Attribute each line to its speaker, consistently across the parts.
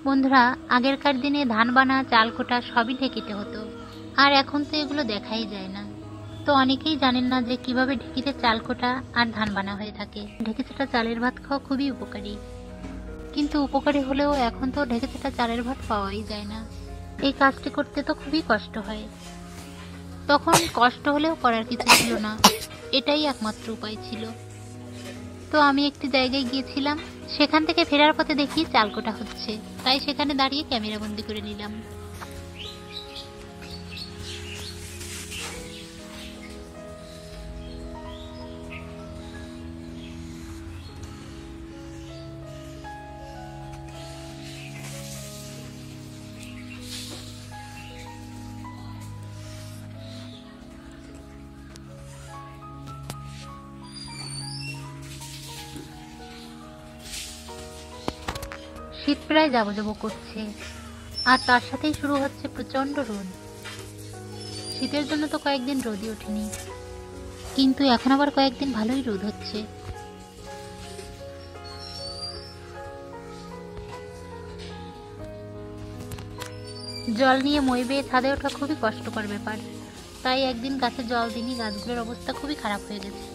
Speaker 1: বন্ধুরা, আগেরকার দিনে ধান বানা, চাল কোটা সবই ঢেকিতে হতো, আর এখন তো এগুলো দেখাই যায় না। তো অনেকেই জানেন না যে কিভাবে ঢেকিতে চাল কোটা আর ধান বানা হয়ে থাকে। ঢেকে ছাটা চালের ভাত খাওয়া খুবই উপকারী, কিন্তু উপকারী হলেও এখন তো ঢেকে ছাটা চালের ভাত পাওয়াই যায় না। এই কাজটি করতে তো খুবই কষ্ট হয়। তখন কষ্ট হলেও করার কিছু ছিল না, এটাই একমাত্র উপায় ছিল। তো আমি একটি জায়গায় গিয়েছিলাম, সেখান থেকে ফেরার পথে দেখি চাল কোটা হচ্ছে, তাই সেখানে দাঁড়িয়ে ক্যামেরা বন্দি করে নিলাম। শীত প্রায় যাবো করছে, আর তার সাথেই শুরু হচ্ছে প্রচন্ড রোদ। শীতের জন্য তো কয়েকদিন রোদই ওঠেনি, কিন্তু এখন আবার কয়েকদিন ভালোই রোদ হচ্ছে। জল নিয়ে মই বেয়ে ছাদে ওঠা খুবই কষ্টকর ব্যাপার, তাই একদিন গাছে জল দিনই গাছগুলোর অবস্থা খুবই খারাপ হয়ে গেছে।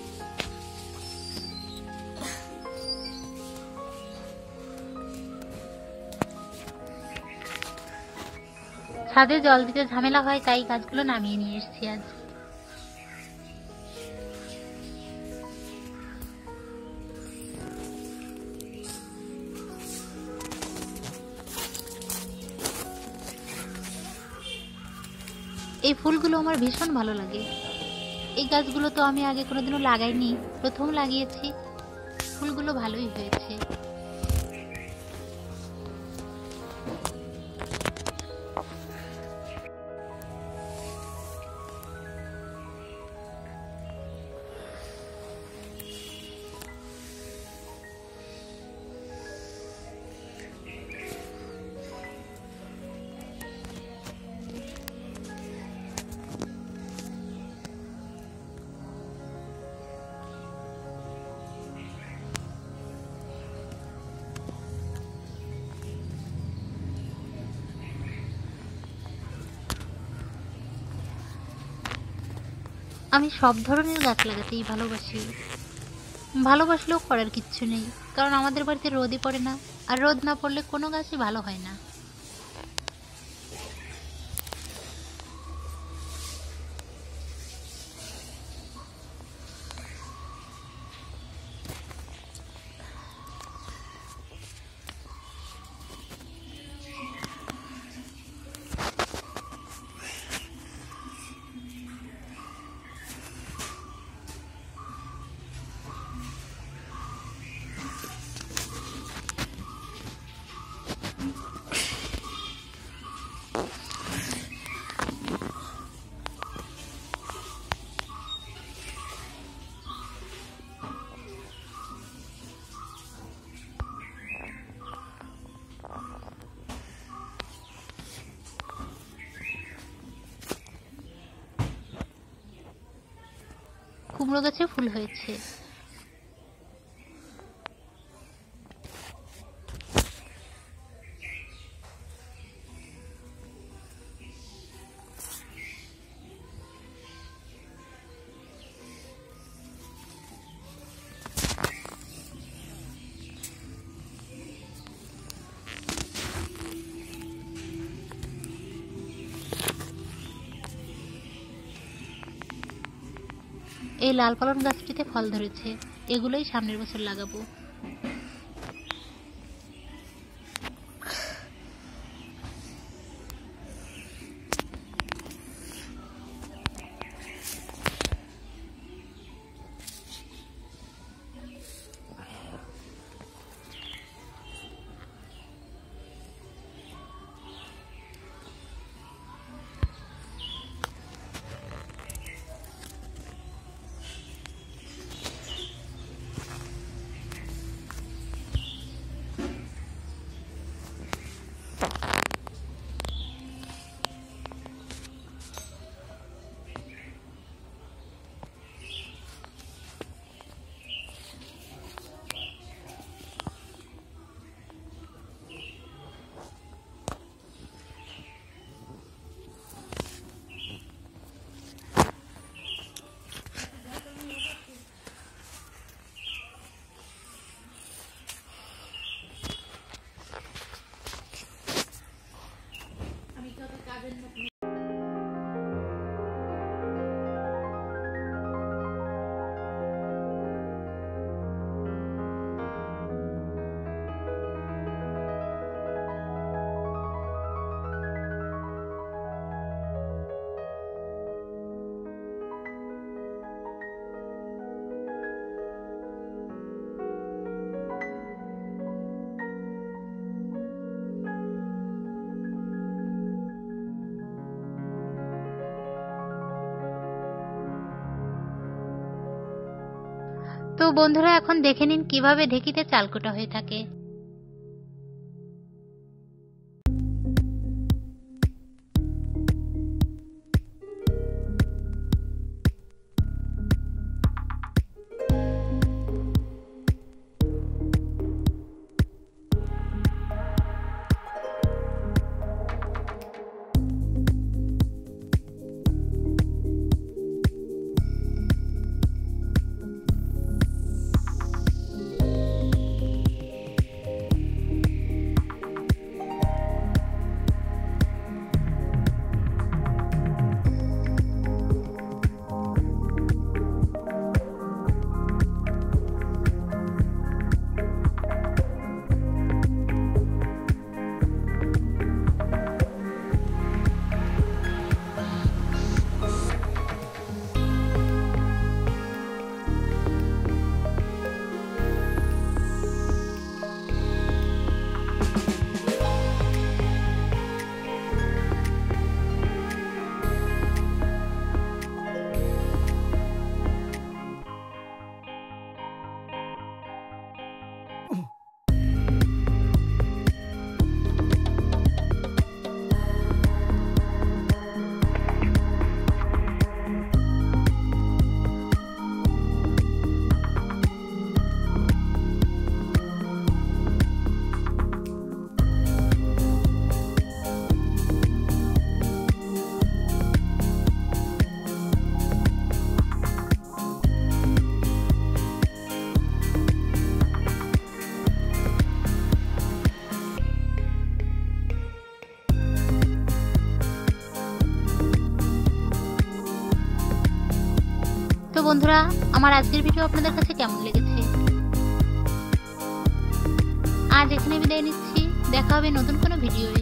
Speaker 1: ছাদে জল দিতে ঝামেলা হয়, তাই গাছগুলো নামিয়ে নিয়ে এসেছি আজ। এই ফুলগুলো আমার ভীষণ ভালো লাগে। এই গাছগুলো তো আমি আগে কোনোদিনও লাগাইনি, প্রথম লাগিয়েছি। ফুলগুলো ভালোই হয়েছে। আমি সব ধরনের গাছ লাগাতেই ভালোবাসি। ভালোবাসলেও করার কিচ্ছু নেই, কারণ আমাদের বাড়িতে রোদই পড়ে না, আর রোদ না পড়লে কোনো গাছই ভালো হয় না। কুমড়ো গাছে ফুল হয়েছে। এই লাল পালং গাছটিতে ফল ধরেছে, এগুলোই সামনের বছর লাগাবো। তো বন্ধুরা এখন দেখে নিন কিভাবে ঢেঁকিতে চাল কোটা হয়ে থাকে। তো বন্ধুরা, আমার আজকের ভিডিও আপনাদের কাছে কেমন লেগেছে? আজ এখানে বিদায় নিচ্ছি, দেখা হবে নতুন কোনো ভিডিওয়ে।